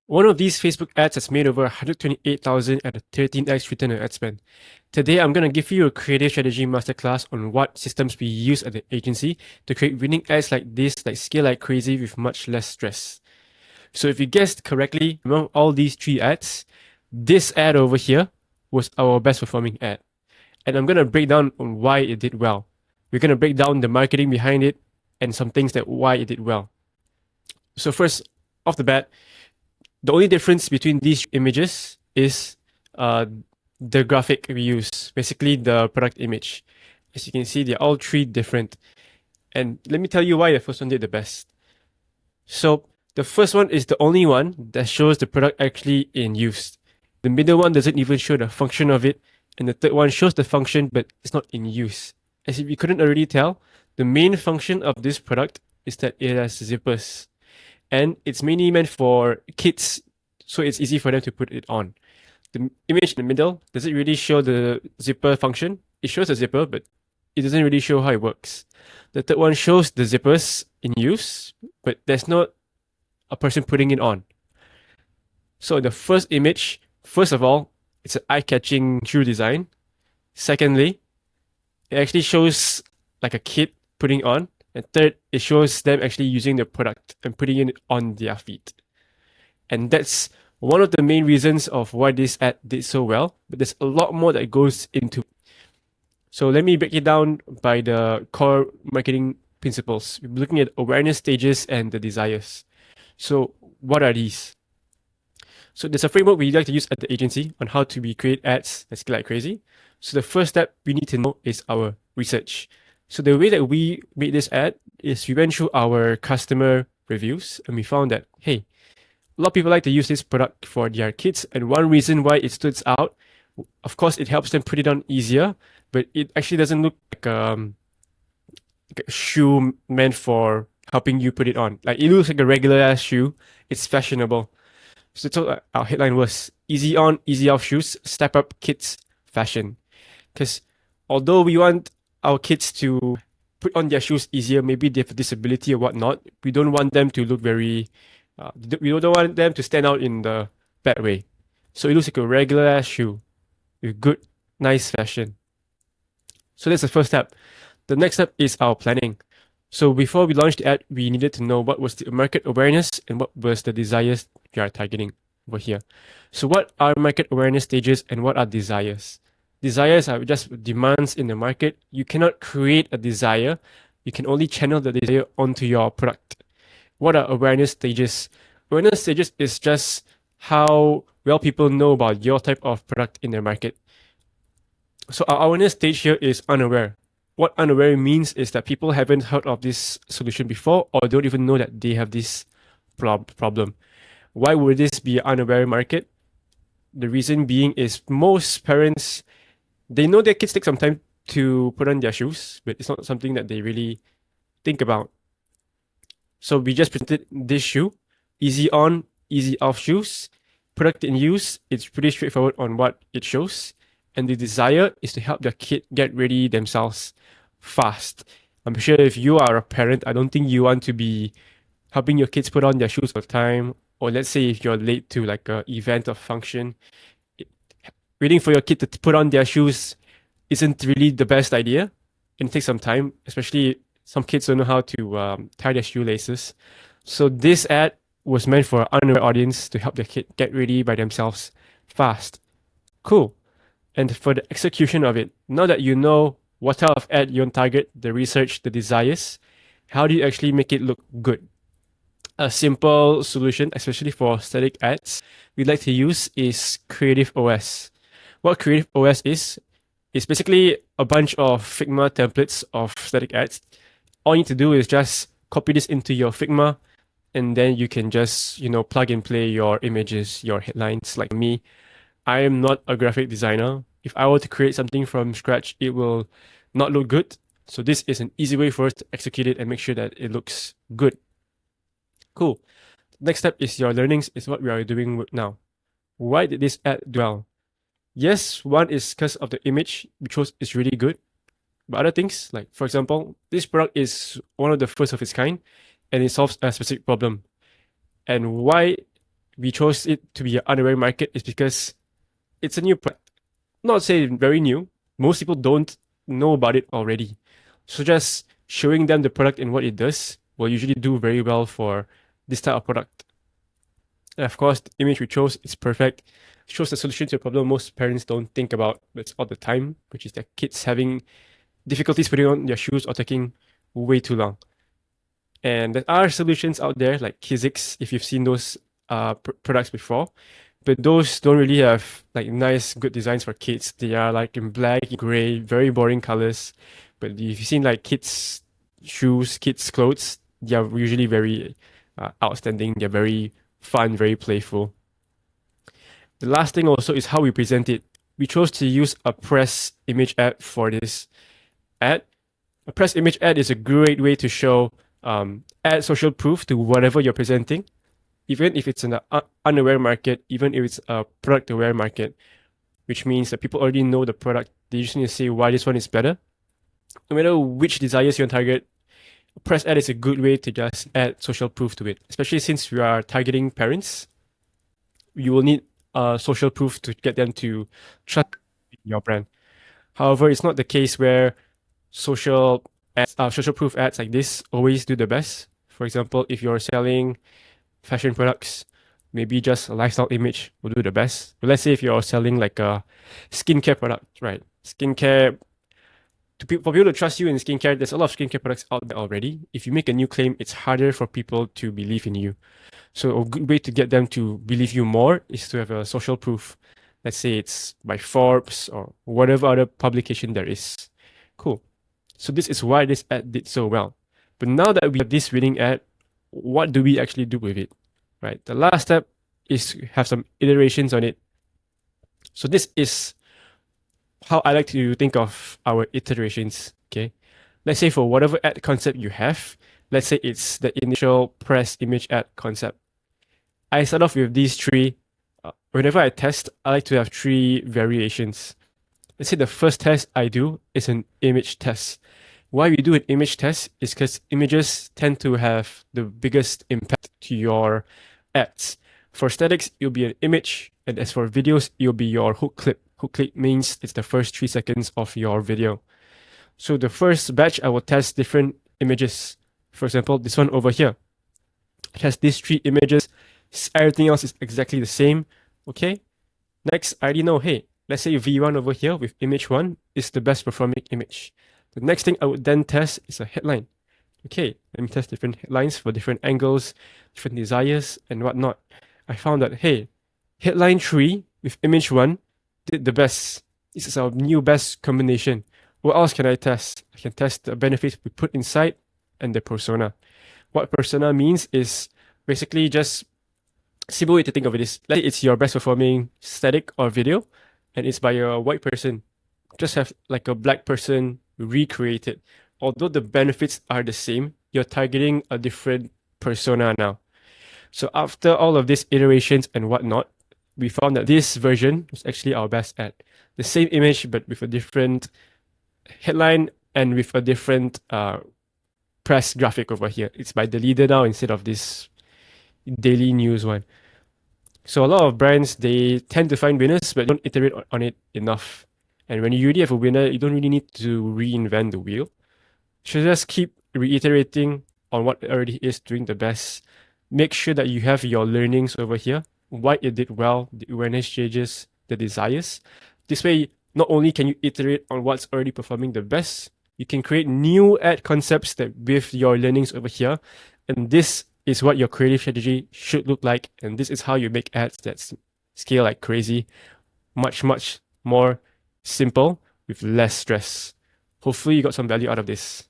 One of these Facebook ads has made over 128,000 at a 13x return on ad spend. Today, I'm going to give you a creative strategy masterclass on what systems we use at the agency to create winning ads like this that scale like crazy with much less stress. So if you guessed correctly, among all these three ads, this ad over here was our best performing ad. And I'm going to break down on why it did well. We're going to break down the marketing behind it and some things that why it did well. So first, off the bat, the only difference between these images is uh, the graphic we use, basically the product image. As you can see, they're all three different. And let me tell you why the first one did the best. So the first one is the only one that shows the product actually in use. The middle one doesn't even show the function of it, and the third one shows the function but it's not in use. As if you couldn't already tell, the main function of this product is that it has zippers. And it's mainly meant for kids, so it's easy for them to put it on. The image in the middle, does it really show the zipper function? It shows the zipper, but it doesn't really show how it works. The third one shows the zippers in use, but there's not a person putting it on. So the first image, first of all, it's an eye-catching shoe design. Secondly, it actually shows like a kid putting on. And third, it shows them actually using the product and putting it on their feet. And that's one of the main reasons of why this ad did so well. But there's a lot more that goes into. So let me break it down by the core marketing principles. We're looking at awareness stages and the desires. So what are these? So there's a framework we like to use at the agency on how to create ads that scale like crazy. So the first step we need to know is our research. So the way that we made this ad is we went through our customer reviews and we found that, hey, a lot of people like to use this product for their kids. And one reason why it stood out, of course, it helps them put it on easier, but it actually doesn't look like a shoe meant for helping you put it on. Like it looks like a regular ass shoe. It's fashionable. So our headline was easy on, easy off shoes, step up kids fashion. Because although we want our kids to put on their shoes easier, maybe they have a disability or whatnot, we don't want them to look very, we don't want them to stand out in the bad way. So it looks like a regular ass shoe with good, nice fashion. So that's the first step. The next step is our planning. So before we launched the ad, we needed to know what was the market awareness and what was the desires we are targeting over here. So what are market awareness stages and what are desires? Desires are just demands in the market. You cannot create a desire. You can only channel the desire onto your product. What are awareness stages? Awareness stages is just how well people know about your type of product in the market. So our awareness stage here is unaware. What unaware means is that people haven't heard of this solution before or don't even know that they have this problem. Why would this be an unaware market? The reason being is most parents, they know their kids take some time to put on their shoes, but it's not something that they really think about. So we just presented this shoe, easy on, easy off shoes, product in use. It's pretty straightforward on what it shows. And the desire is to help their kid get ready themselves fast. I'm sure if you are a parent, I don't think you want to be helping your kids put on their shoes all the time. Or let's say if you're late to like a event or function, waiting for your kid to put on their shoes isn't really the best idea. It takes some time, especially some kids don't know how to tie their shoelaces. So this ad was meant for an unaware audience to help their kid get ready by themselves fast. Cool. And for the execution of it, now that you know what type of ad you want to target, the research, the desires, how do you actually make it look good? A simple solution, especially for static ads, we like to use is Creative OS. What Creative OS is basically a bunch of Figma templates of static ads. All you need to do is just copy this into your Figma, and then you can just, plug and play your images, your headlines. Like me, I am not a graphic designer. If I were to create something from scratch, it will not look good. So this is an easy way for us to execute it and make sure that it looks good. Cool. Next step is your learnings is what we are doing now. Why did this ad do well? Yes, one is because of the image, because it's really good. But other things, like for example, this product is one of the first of its kind and it solves a specific problem. And why we chose it to be an underwear market is because it's a new product. Not say very new. Most people don't know about it already. So just showing them the product and what it does will usually do very well for this type of product. And of course, the image we chose is perfect. It shows the solution to a problem most parents don't think about, but it's all the time, which is their kids having difficulties putting on their shoes or taking way too long. And there are solutions out there like Kizix, if you've seen those products before, but those don't really have like nice, good designs for kids. They are like in black, gray, very boring colors. But if you've seen like kids' shoes, kids' clothes, they are usually very outstanding. They're very fun, very playful. The last thing also is how we present it. We chose to use a press image ad for this ad. A press image ad is a great way to show add social proof to whatever you're presenting, even if it's an unaware market, even if it's a product aware market, which means that people already know the product. They just need to say why this one is better. No matter which desires you target, press ad is a good way to just add social proof to it, especially since we are targeting parents. You will need social proof to get them to trust your brand. However, it's not the case where social ads, social proof ads like this always do the best. For example, if you're selling fashion products, maybe just a lifestyle image will do the best. But let's say if you're selling like a skincare product, right? Skincare, for people to trust you in skincare, there's a lot of skincare products out there already. If you make a new claim, it's harder for people to believe in you. So a good way to get them to believe you more is to have a social proof. Let's say it's by Forbes or whatever other publication there is. Cool. So this is why this ad did so well. But now that we have this winning ad, what do we actually do with it? Right? The last step is to have some iterations on it. So this is how I like to think of our iterations. Okay. Let's say for whatever ad concept you have, let's say it's the initial press image ad concept. I start off with these three. Whenever I test, I like to have three variations. Let's say the first test I do is an image test. Why we do an image test is because images tend to have the biggest impact to your ads. For statics, it'll be an image, and as for videos, it'll be your hook clip. Hook clip means it's the first 3 seconds of your video. So the first batch, I will test different images. For example, this one over here. It has these 3 images. Everything else is exactly the same. Okay. Next, I already know, hey, let's say V1 over here with image 1 is the best performing image. The next thing I would then test is a headline. Okay, let me test different headlines for different angles, different desires, and whatnot. I found that, hey, headline 3 with image 1 did the best. This is our new best combination. What else can I test? I can test the benefits we put inside and the persona. What persona means is basically just simple way to think of it is, let's say it's your best performing static or video, and it's by a white person. Just have like a black person recreate it. Although the benefits are the same, you're targeting a different persona now. So after all of these iterations and whatnot, we found that this version was actually our best ad. The same image, but with a different headline and with a different press graphic over here. It's by the leader now instead of this daily news one. So a lot of brands, they tend to find winners, but don't iterate on it enough. And when you already have a winner, you don't really need to reinvent the wheel. You should just keep reiterating on what already is doing the best. Make sure that you have your learnings over here, why it did well, the awareness changes, the desires. This way, not only can you iterate on what's already performing the best, you can create new ad concepts that with your learnings over here. And this is what your creative strategy should look like. And this is how you make ads that scale like crazy. Much, much more simple with less stress. Hopefully you got some value out of this.